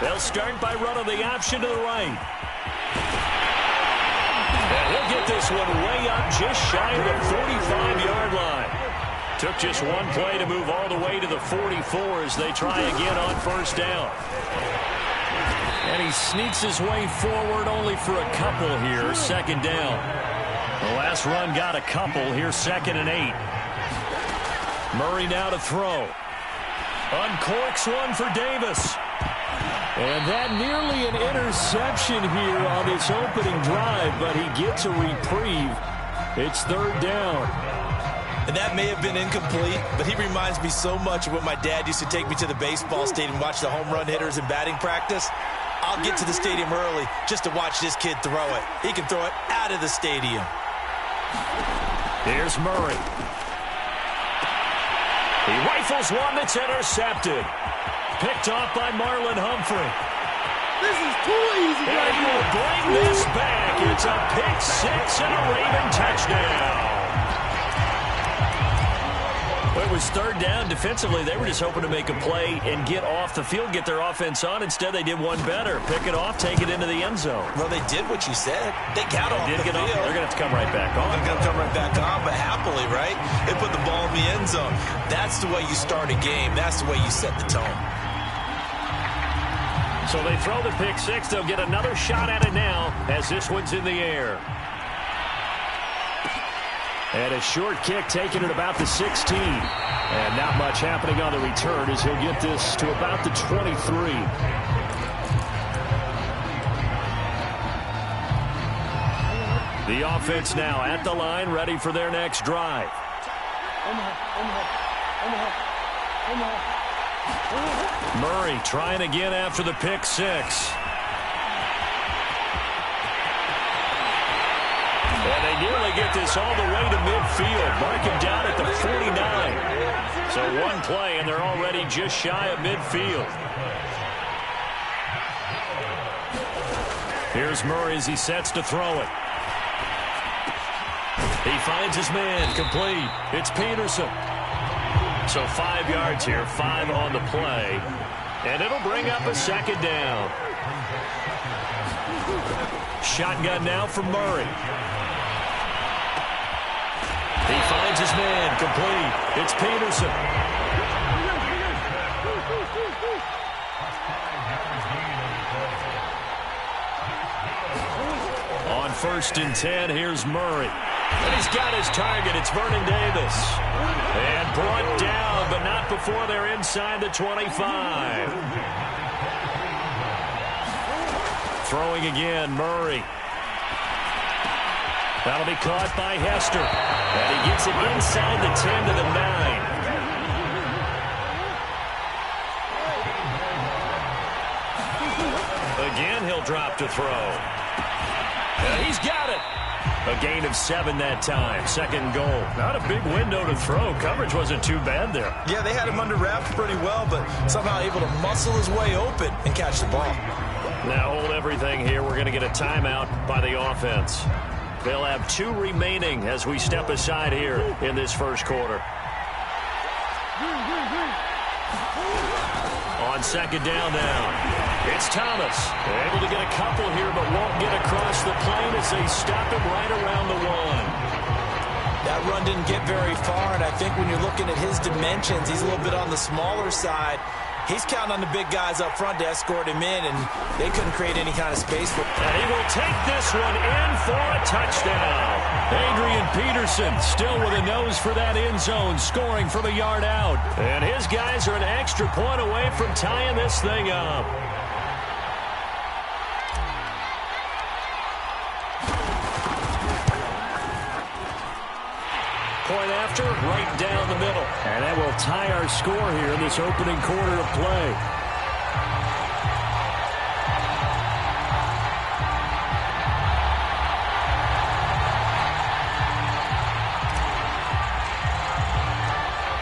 They'll start by running the option to the right. And he'll get this one way up just shy of the 45-yard line. Took just one play to move all the way to the 44 as they try again on first down. And he sneaks his way forward only for a couple here, second down. The last run got a couple. Here's 2nd and 8. Murray now to throw. Uncorks one for Davis. And that nearly an interception here on this opening drive, but he gets a reprieve. It's 3rd down. And that may have been incomplete, but he reminds me so much of when my dad used to take me to the baseball stadium and watch the home run hitters in batting practice. I'll get to the stadium early just to watch this kid throw it. He can throw it out of the stadium. Here's Murray. He rifles one that's intercepted. Picked off by Marlon Humphrey. This is too easy. And he will bring this back. It's a pick six and a Raven touchdown. It was 3rd down. Defensively, they were just hoping to make a play and get off the field, get their offense on. Instead, they did one better. Pick it off, take it into the end zone. Well, they did what you said. They got off the field. They're going to have to come right back on. They're going to come right back on, but happily, right? They put the ball in the end zone. That's the way you start a game. That's the way you set the tone. So they throw the pick six. They'll get another shot at it now as this one's in the air. And a short kick taken at about the 16. And not much happening on the return as he'll get this to about the 23. The offense now at the line, ready for their next drive. Murray trying again after the pick six. And they nearly get this all the way to midfield. Mark him down at the 49. So one play, and they're already just shy of midfield. Here's Murray as he sets to throw it. He finds his man, complete. It's Peterson. So 5 yards here, 5 on the play. And it'll bring up a 2nd down. Shotgun now for Murray. He finds his man, complete. It's Peterson. On 1st and 10, here's Murray. And he's got his target. It's Vernon Davis. And brought down, but not before they're inside the 25. Throwing again, Murray. That'll be caught by Hester. And he gets it inside the 10 to the 9. Again, he'll drop to throw. And he's got it. A gain of 7 that time. 2nd goal. Not a big window to throw. Coverage wasn't too bad there. Yeah, they had him under wraps pretty well, but somehow able to muscle his way open and catch the ball. Now hold everything here. We're going to get a timeout by the offense. They'll have 2 remaining as we step aside here in this first quarter. On 2nd down now. It's Thomas. They're able to get a couple here, but won't get across the plane as they stop him right around the 1. That run didn't get very far, and I think when you're looking at his dimensions, he's a little bit on the smaller side. He's counting on the big guys up front to escort him in, and they couldn't create any kind of space for him. And he will take this one in for a touchdown. Adrian Peterson still with a nose for that end zone, scoring from a yard out. And his guys are an extra point away from tying this thing up. Point after, right down the middle. And that will tie our score here in this opening quarter of play.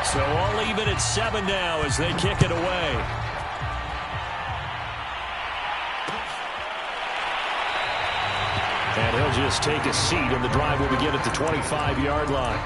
So all even at 7 now as they kick it away. And he'll just take a seat, and the drive will begin at the 25-yard line.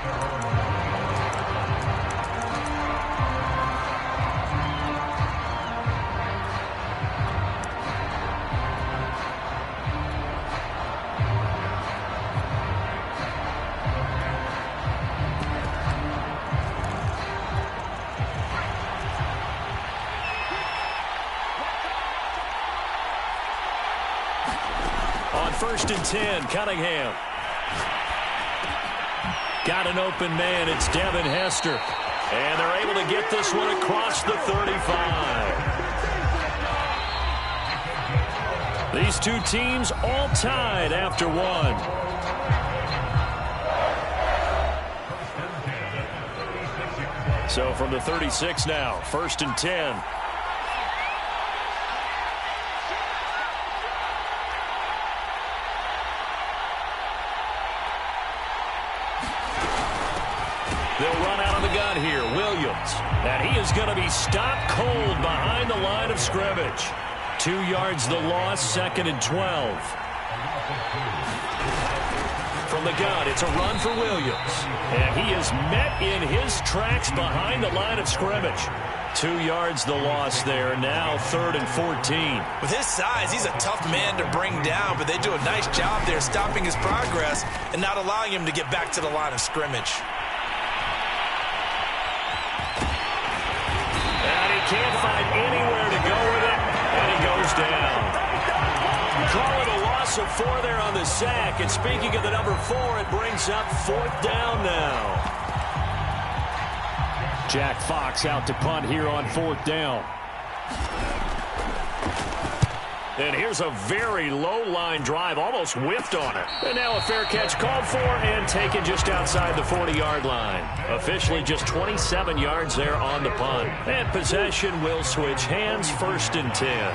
first and 10. Cunningham. Got an open man. It's Devin Hester. And they're able to get this one across the 35. These two teams all tied after one. So from the 36 now, first and 10. They'll run out of the gun here. Williams. And he is going to be stopped cold behind the line of scrimmage. 2 yards the loss, second and 12. From the gun, it's a run for Williams. And he is met in his tracks behind the line of scrimmage. 2 yards the loss there. Now third and 14. With his size, he's a tough man to bring down, but they do a nice job there stopping his progress and not allowing him to get back to the line of scrimmage. Can't find anywhere to go with it, and he goes down. Call it a loss of 4 there on the sack, and speaking of the number 4, it brings up 4th down now. Jack Fox out to punt here on 4th down. And here's a very low-line drive, almost whiffed on it. And now a fair catch called for and taken just outside the 40-yard line. Officially just 27 yards there on the punt. And possession will switch hands, first and 10.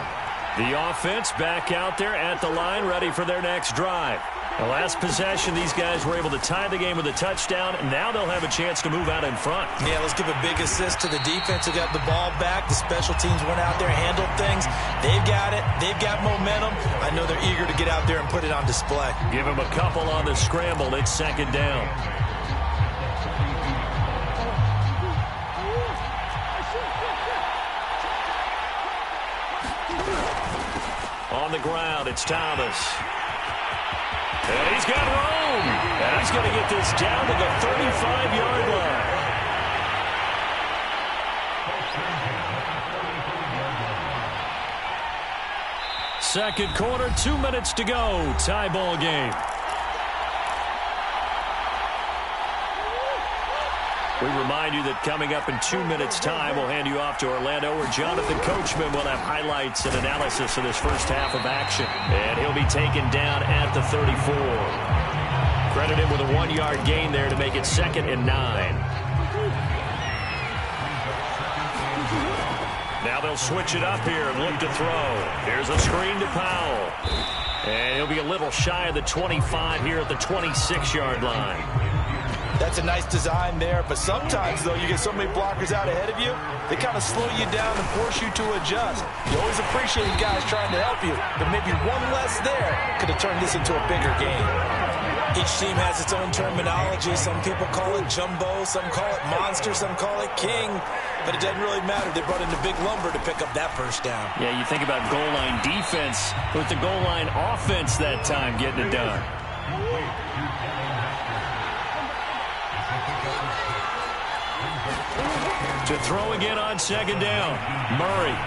The offense back out there at the line, ready for their next drive. The last possession, these guys were able to tie the game with a touchdown, and now they'll have a chance to move out in front. Yeah, let's give a big assist to the defense who got the ball back. The special teams went out there, handled things. They've got it. They've got momentum. I know they're eager to get out there and put it on display. Give them a couple on the scramble. It's second down. On the ground, it's Thomas. And he's got room. And he's going to get this down to the 35-yard line. Second quarter, 2 minutes to go. Tie ball game. We remind you that coming up in 2 minutes' time, we'll hand you off to Orlando, where Jonathan Coachman will have highlights and analysis of this first half of action. And he'll be taken down at the 34. Credit him with a 1-yard gain there to make it second and 9. Now they'll switch it up here and look to throw. Here's a screen to Powell. And he'll be a little shy of the 25 here at the 26-yard line. That's a nice design there, but sometimes, though, you get so many blockers out ahead of you, they kind of slow you down and force you to adjust. You always appreciate guys trying to help you, but maybe one less there could have turned this into a bigger game. Each team has its own terminology. Some people call it jumbo, some call it monster, some call it king, but it doesn't really matter. They brought in the big lumber to pick up that first down. Yeah, you think about goal line defense with the goal line offense that time getting it done. To throw again on second down. Murray.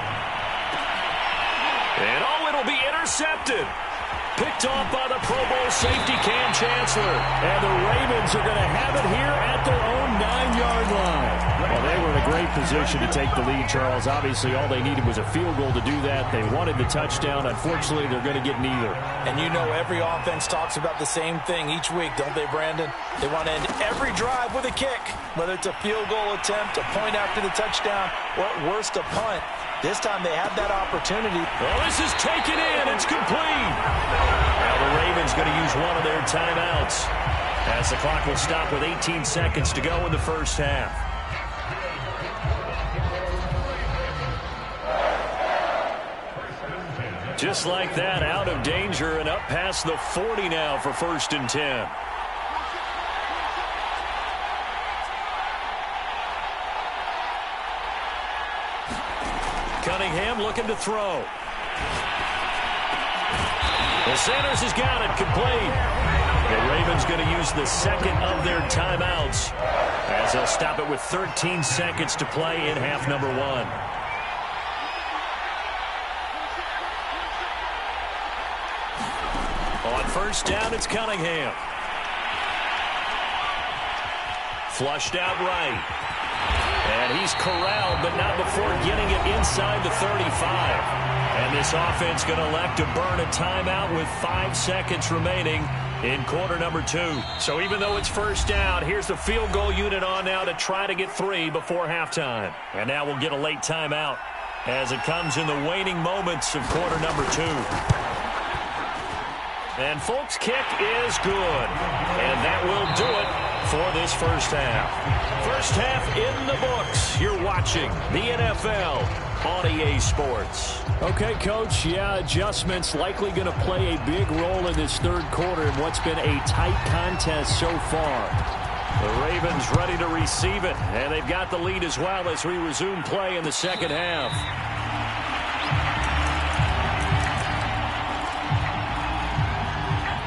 And it'll be intercepted. Picked off by the Pro Bowl safety Cam Chancellor. And the Ravens are going to have it here at their own 9-yard line. Well, they were in a great position to take the lead, Charles. Obviously, all they needed was a field goal to do that. They wanted the touchdown. Unfortunately, they're going to get neither. And you know every offense talks about the same thing each week, don't they, Brandon? They want to end every drive with a kick, whether it's a field goal attempt, a point after the touchdown, or at worst, a punt. This time they have that opportunity. Well, this is taken in. It's complete. Now the Ravens going to use one of their timeouts as the clock will stop with 18 seconds to go in the first half. Just like that, out of danger and up past the 40 now for first and 10. Cunningham looking to throw. Well, Sanders has got it complete. The Ravens going to use the second of their timeouts as they'll stop it with 13 seconds to play in half number 1. On first down, it's Cunningham. Flushed out right. And he's corralled, but not before getting it inside the 35. And this offense going to elect to burn a timeout with 5 seconds remaining in quarter number 2. So even though it's first down, here's the field goal unit on now to try to get 3 before halftime. And now we'll get a late timeout as it comes in the waning moments of quarter number 2. And Folk's kick is good. And that will do it for this first half. First half in the books. You're watching the NFL on EA Sports. Okay, Coach, yeah, adjustments likely going to play a big role in this third quarter in what's been a tight contest so far. The Ravens ready to receive it, and they've got the lead as well as we resume play in the second half.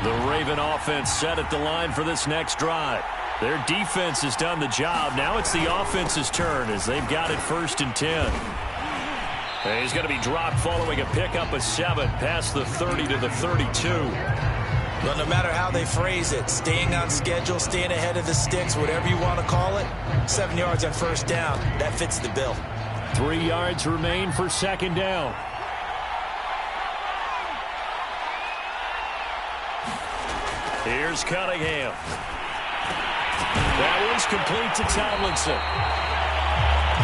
The Raven offense set at the line for this next drive. Their defense has done the job. Now it's the offense's turn as they've got it 1st and 10. And he's going to be dropped following a pickup of 7 past the 30 to the 32. Well, no matter how they phrase it, staying on schedule, staying ahead of the sticks, whatever you want to call it, 7 yards on first down, that fits the bill. 3 yards remain for second down. Here's Cunningham. That one's complete to Tomlinson.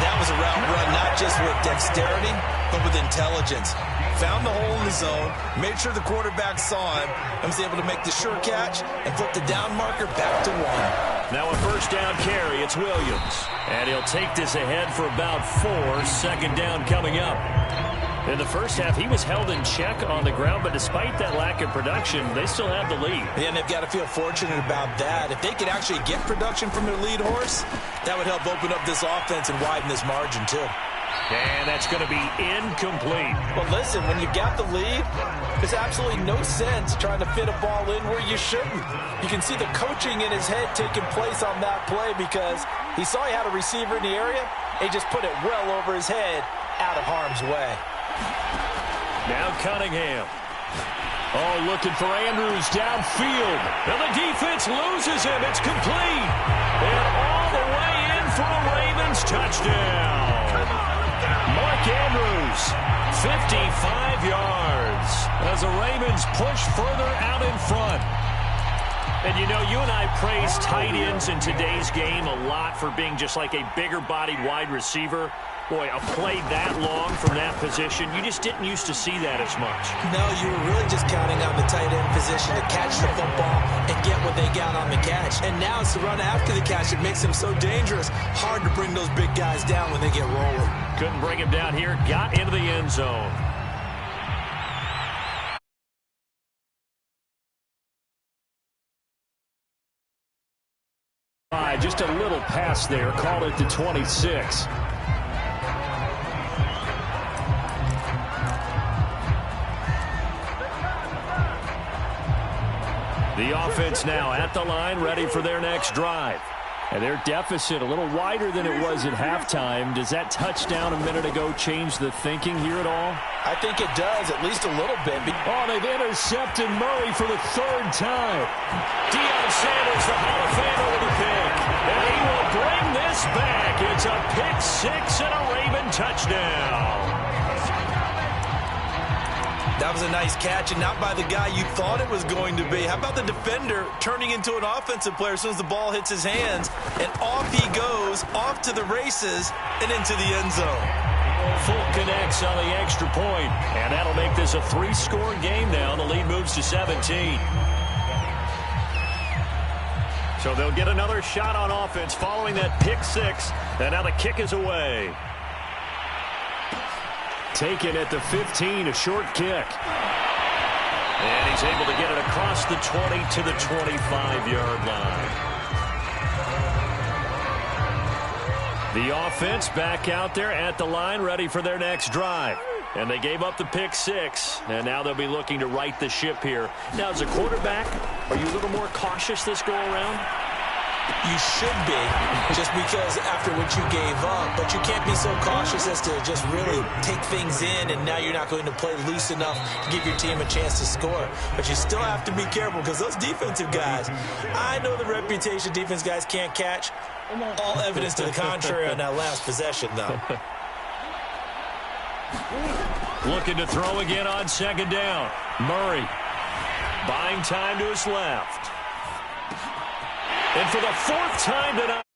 That was a route run not just with dexterity, but with intelligence. Found the hole in the zone, made sure the quarterback saw him, and was able to make the sure catch and flip the down marker back to 1. Now a first down carry. It's Williams. And he'll take this ahead for about 4. Second down coming up. In the first half, he was held in check on the ground, but despite that lack of production, they still have the lead. And they've got to feel fortunate about that. If they could actually get production from their lead horse, that would help open up this offense and widen this margin, too. And that's going to be incomplete. But listen, when you got the lead, there's absolutely no sense trying to fit a ball in where you shouldn't. You can see the coaching in his head taking place on that play because he saw he had a receiver in the area. He just put it well over his head out of harm's way. Now Cunningham. Oh, looking for Andrews downfield. And the defense loses him. It's complete. And all the way in for a Ravens touchdown. Mark Andrews, 55 yards. As the Ravens push further out in front. And, you know, you and I praise tight ends in today's game a lot for being just like a bigger-bodied wide receiver. Boy, a play that long from that position, you just didn't used to see that as much. No, you were really just counting on the tight end position to catch the football and get what they got on the catch. And now it's the run after the catch that makes them so dangerous. Hard to bring those big guys down when they get rolling. Couldn't bring him down here, got into the end zone. Just a little pass there, called it to 26. The offense now at the line, ready for their next drive. And their deficit a little wider than it was at halftime. Does that touchdown a minute ago change the thinking here at all? I think it does, at least a little bit. Oh, they've intercepted Murray for the 3rd time. Deion Sanders, the Hall of Famer, with a pick. And he will bring this back. It's a pick 6 and a Raven touchdown. That was a nice catch, and not by the guy you thought it was going to be. How about the defender turning into an offensive player as soon as the ball hits his hands, and off he goes, off to the races, and into the end zone. Full connects on the extra point, and that'll make this a 3-score game now. The lead moves to 17. So they'll get another shot on offense following that pick 6, and now the kick is away. Taken at the 15, a short kick. And he's able to get it across the 20 to the 25-yard line. The offense back out there at the line, ready for their next drive. And they gave up the pick 6, and now they'll be looking to right the ship here. Now, as a quarterback, are you a little more cautious this go-around? You should be, just because after what you gave up. But you can't be so cautious as to just really take things in, and now you're not going to play loose enough to give your team a chance to score. But you still have to be careful, because those defensive guys, I know the reputation defense guys can't catch. All evidence to the contrary on that last possession, though. Looking to throw again on second down. Murray buying time to his left. And for the fourth time tonight.